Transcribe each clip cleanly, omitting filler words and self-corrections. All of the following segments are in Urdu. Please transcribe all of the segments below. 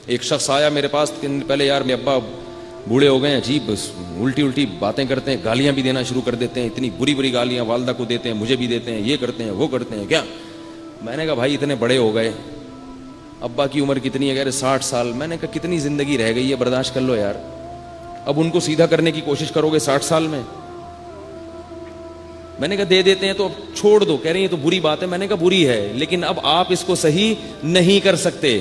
ایک شخص آیا میرے پاس پہلے، یار میرے ابا بوڑھے ہو گئے ہیں، عجیب الٹی الٹی باتیں کرتے ہیں، گالیاں بھی دینا شروع کر دیتے ہیں، اتنی بری بری گالیاں والدہ کو دیتے ہیں، مجھے بھی دیتے ہیں، یہ کرتے ہیں وہ کرتے ہیں کیا. میں نے کہا بھائی اتنے بڑے ہو گئے، ابا کی عمر کتنی ہے؟ کہہ رہے 60 سال. میں نے کہا کتنی زندگی رہ گئی ہے، برداشت کر لو یار. اب ان کو سیدھا کرنے کی کوشش کرو گے 60 سال میں؟ میں نے کہا دے دیتے ہیں تو اب چھوڑ دو. کہہ رہے ہیں یہ تو بری بات ہے. میں نے کہا بری ہے لیکن اب آپ اس کو صحیح نہیں کر سکتے.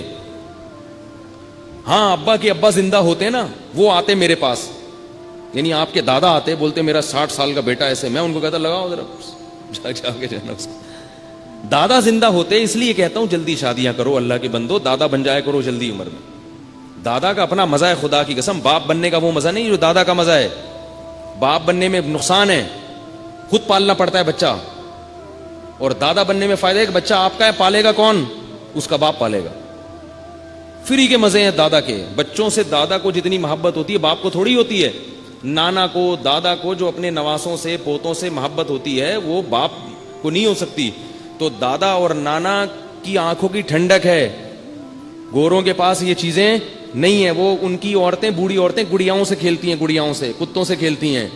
ہاں ابا کے ابا زندہ ہوتے نا، وہ آتے میرے پاس، یعنی آپ کے دادا آتے، بولتے میرا 60 سال کا بیٹا ایسے. میں ان کو کہتا لگاؤ ذرا جا کے جانا اس کو. دادا زندہ ہوتے، اس لیے کہتا ہوں جلدی شادیاں کرو اللہ کے بندو، دادا بن جائے کرو جلدی عمر میں. دادا کا اپنا مزہ ہے، خدا کی قسم. باپ بننے کا وہ مزہ نہیں جو دادا کا مزہ ہے. باپ بننے میں نقصان ہے، خود پالنا پڑتا ہے بچہ. اور دادا بننے میں فائدہ ہے کہ بچہ آپ کا ہے، پالے گا کون؟ اس کا باپ پالے گا. فری کے مزے ہیں دادا کے. بچوں سے دادا کو جتنی محبت ہوتی ہے باپ کو تھوڑی ہوتی ہے. نانا کو، دادا کو جو اپنے نواسوں سے، پوتوں سے محبت ہوتی ہے وہ باپ کو نہیں ہو سکتی. تو دادا اور نانا کی آنکھوں کی ٹھنڈک ہے. گوروں کے پاس یہ چیزیں نہیں ہیں. وہ ان کی عورتیں، بوڑھی عورتیں گڑیاؤں سے کھیلتی ہیں، گڑیاؤں سے، کتوں سے کھیلتی ہیں.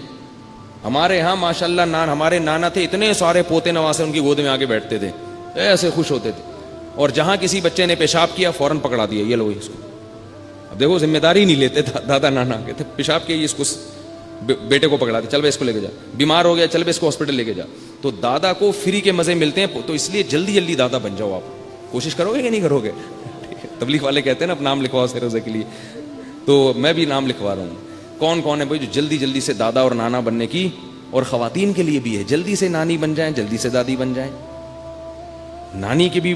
ہمارے ہاں ماشاءاللہ ہمارے نانا تھے، اتنے سارے پوتے نواسے ان کی گود میں آگے بیٹھتے تھے، ایسے خوش ہوتے تھے. اور جہاں کسی بچے نے پیشاب کیا فوراً پکڑا دیا، یہ لو اس کو. اب دیکھو ذمہ داری نہیں لیتے دادا نانا. کہتے پیشاب کیا، اس کو بیٹے کو پکڑا دیا، چل بھائی اس کو لے کے جا. بیمار ہو گیا، چل بھائی اس کو ہاسپٹل لے کے جا. تو دادا کو فری کے مزے ملتے ہیں. تو اس لیے جلدی جلدی دادا بن جاؤ. آپ کوشش کرو گے کہ نہیں کرو گے؟ تبلیغ والے کہتے ہیں نا اب نام لکھواؤ سے روزے کے لیے، تو میں بھی نام لکھوا رہا ہوں. کون کون ہے بھائی جو جلدی جلدی سے دادا اور نانا بننے کی؟ اور خواتین کے لیے بھی ہے، جلدی سے نانی بن جائیں، جلدی سے دادی بن جائیں. نانی کی بھی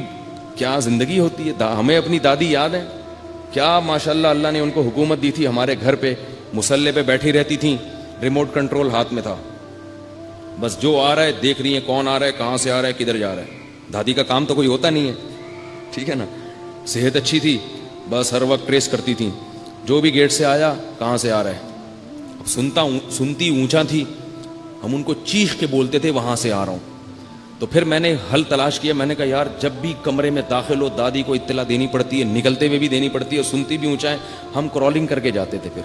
کیا زندگی ہوتی ہے. ہمیں اپنی دادی یاد ہے کیا ماشاءاللہ اللہ نے ان کو حکومت دی تھی. ہمارے گھر پہ مصلے پہ بیٹھی رہتی تھیں، ریموٹ کنٹرول ہاتھ میں تھا، بس جو آ رہا ہے دیکھ رہی ہیں کون آ رہا ہے، کہاں سے آ رہا ہے، کدھر جا رہا ہے. دادی کا کام تو کوئی ہوتا نہیں ہے، ٹھیک ہے نا. صحت اچھی تھی، بس ہر وقت ٹریس کرتی تھیں جو بھی گیٹ سے آیا کہاں سے آ رہا ہے. اب سنتی اونچا تھی، ہم ان کو چیخ کے بولتے تھے وہاں سے آ رہا ہوں. تو پھر میں نے حل تلاش کیا. میں نے کہا یار جب بھی کمرے میں داخل ہو دادی کو اطلاع دینی پڑتی ہے، نکلتے ہوئے بھی دینی پڑتی ہے، اور سنتی بھی اونچا ہے. ہم کرالنگ کر کے جاتے تھے. پھر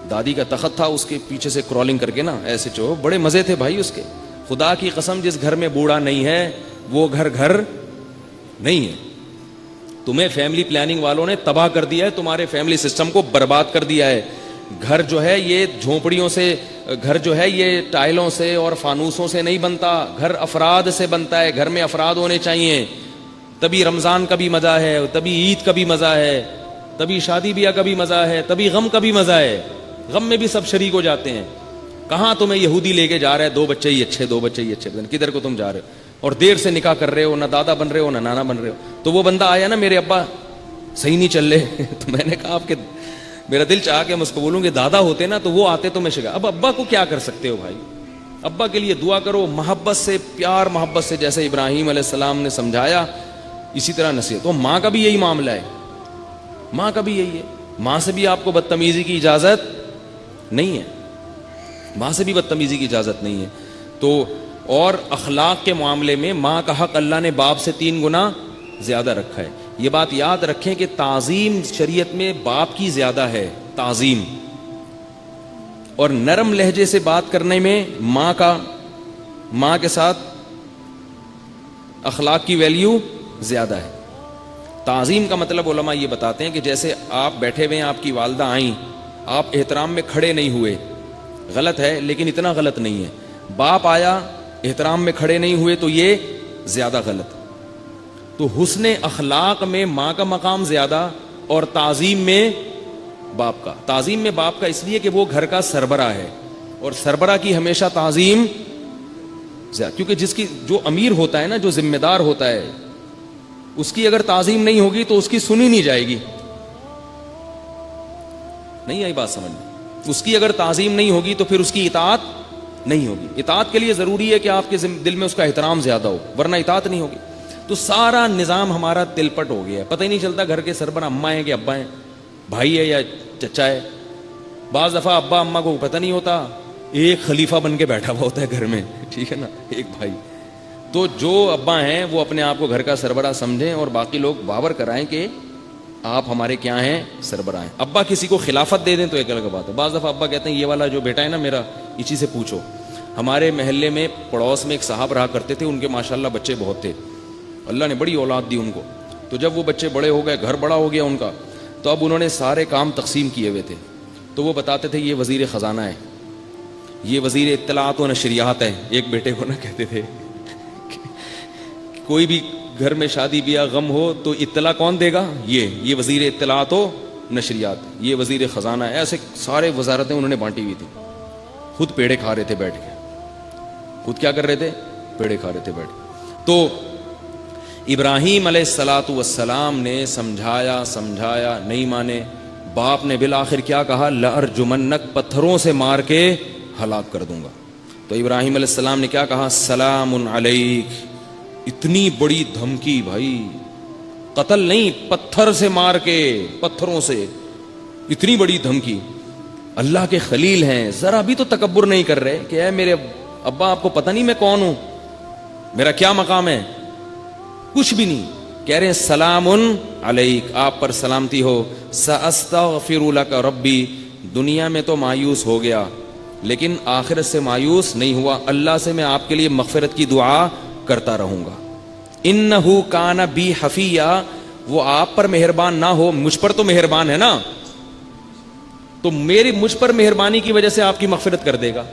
دادی کا تخت تھا، اس کے پیچھے سے کرالنگ کر کے نا ایسے چو، بڑے مزے تھے بھائی اس کے. خدا کی قسم جس گھر میں بوڑھا نہیں ہے وہ گھر نہیں ہے. تمہیں فیملی پلاننگ والوں نے تباہ کر دیا ہے، تمہارے فیملی سسٹم کو برباد کر دیا ہے. گھر جو ہے یہ جھونپڑیوں سے، گھر جو ہے یہ ٹائلوں سے اور فانوسوں سے نہیں بنتا. گھر افراد سے بنتا ہے. گھر میں افراد ہونے چاہیے، تبھی رمضان کا بھی مزہ ہے، تبھی عید کا بھی مزہ ہے، تبھی شادی بیاہ کا بھی مزہ ہے، تبھی غم کا بھی مزہ ہے. غم میں بھی سب شریک ہو جاتے ہیں. کہاں تمہیں یہودی لے کے جا رہا ہے، 2 بچے ہی اچھے، 2 بچے ہی اچھے، کدھر کو تم جا رہے ہو؟ اور دیر سے نکاح کر رہے ہو، نہ دادا بن رہے ہو نہ نانا بن رہے ہو. تو وہ بندہ آیا نا میرے ابا صحیح نہیں چل رہے تو میں نے کہا آپ کے، میرا دل چاہ کے میں اس کو بولوں کہ دادا ہوتے نا تو وہ آتے تو میں شکا. اب ابا کو کیا کر سکتے ہو بھائی؟ ابا کے لیے دعا کرو محبت سے، پیار محبت سے، جیسے ابراہیم علیہ السلام نے سمجھایا اسی طرح نصیحت. تو ماں کا بھی یہی معاملہ ہے، ماں کا بھی یہی ہے. ماں سے بھی آپ کو بدتمیزی کی اجازت نہیں ہے، ماں سے بھی بدتمیزی کی اجازت نہیں ہے. تو اور اخلاق کے معاملے میں ماں کا حق اللہ نے باپ سے 3 گنا زیادہ رکھا ہے. یہ بات یاد رکھیں کہ تعظیم شریعت میں باپ کی زیادہ ہے، تعظیم. اور نرم لہجے سے بات کرنے میں ماں کے ساتھ اخلاق کی ویلیو زیادہ ہے. تعظیم کا مطلب علماء یہ بتاتے ہیں کہ جیسے آپ بیٹھے ہوئے ہیں، آپ کی والدہ آئیں، آپ احترام میں کھڑے نہیں ہوئے، غلط ہے لیکن اتنا غلط نہیں ہے. باپ آیا احترام میں کھڑے نہیں ہوئے تو یہ زیادہ غلط. تو حسن اخلاق میں ماں کا مقام زیادہ اور تعظیم میں باپ کا. تعظیم میں باپ کا اس لیے کہ وہ گھر کا سربراہ ہے، اور سربراہ کی ہمیشہ تعظیم زیادہ، کیونکہ جس کی جو امیر ہوتا ہے نا، جو ذمہ دار ہوتا ہے، اس کی اگر تعظیم نہیں ہوگی تو اس کی سنی نہیں جائے گی. نہیں آئی بات سمجھ میں؟ اس کی اگر تعظیم نہیں ہوگی تو پھر اس کی اطاعت نہیں ہوگی. اطاعت کے لیے ضروری ہے کہ آپ کے دل میں اس کا احترام زیادہ ہو، ورنہ اطاعت نہیں ہوگی. تو سارا نظام ہمارا تلپٹ ہو گیا ہے. پتہ ہی نہیں چلتا گھر کے سربراہ اماں ہیں کہ ابا ہیں، بھائی ہے یا چچا ہے. بعض دفعہ ابا اماں کو پتہ نہیں ہوتا، ایک خلیفہ بن کے بیٹھا ہوا ہوتا ہے گھر میں، ٹھیک ہے نا، ایک بھائی. تو جو ابا ہیں وہ اپنے آپ کو گھر کا سربراہ سمجھیں اور باقی لوگ باور کرائیں کہ آپ ہمارے کیا ہیں؟ سربراہ ہیں. ابا کسی کو خلافت دے دیں تو ایک الگ بات ہے. بعض دفعہ ابا کہتے ہیں یہ والا جو بیٹا ہے نا میرا, اسی سے پوچھو. ہمارے محلے میں پڑوس میں ایک صاحب رہا کرتے تھے, ان کے ماشاءاللہ بچے بہت تھے, اللہ نے بڑی اولاد دی ان کو. تو جب وہ بچے بڑے ہو گئے, گھر بڑا ہو گیا ان کا, تو اب انہوں نے سارے کام تقسیم کیے ہوئے تھے. تو وہ بتاتے تھے یہ وزیر خزانہ ہے, یہ وزیر اطلاعات و نشریات ہے. ایک بیٹے کو نہ کہتے تھے کوئی بھی گھر میں شادی بیاہ غم ہو تو اطلاع کون دے گا؟ یہ وزیر اطلاعات و نشریات, یہ وزیر خزانہ ہے. ایسے سارے وزارتیں انہوں نے بانٹی ہوئی تھی. خود پیڑے کھا رہے تھے بیٹھ کے. خود کیا کر رہے تھے؟ پیڑے کھا رہے تھے بیٹھ کے. تو ابراہیم علیہ الصلاۃ والسلام نے سمجھایا نہیں مانے. باپ نے بالآخر کیا کہا؟ لأرجمنک, پتھروں سے مار کے ہلاک کر دوں گا. تو ابراہیم علیہ السلام نے کیا کہا؟ سلام علیک. اتنی بڑی دھمکی بھائی, قتل نہیں, پتھر سے مار کے, پتھروں سے اتنی بڑی دھمکی. اللہ کے خلیل ہیں, ذرا بھی تو تکبر نہیں کر رہے کہ اے میرے ابا آپ کو پتہ نہیں میں کون ہوں, میرا کیا مقام ہے؟ کچھ بھی نہیں. کہہ رہے ہیں سلام علیک, آپ پر سلامتی ہو. ساستغفر لک ربی, دنیا میں تو مایوس ہو گیا لیکن آخرت سے مایوس نہیں ہوا. اللہ سے میں آپ کے لیے مغفرت کی دعا کرتا رہوں گا. انہو کان بی حفیہ, وہ آپ پر مہربان نہ ہو, مجھ پر تو مہربان ہے نا, تو مجھ پر مہربانی کی وجہ سے آپ کی مغفرت کر دے گا.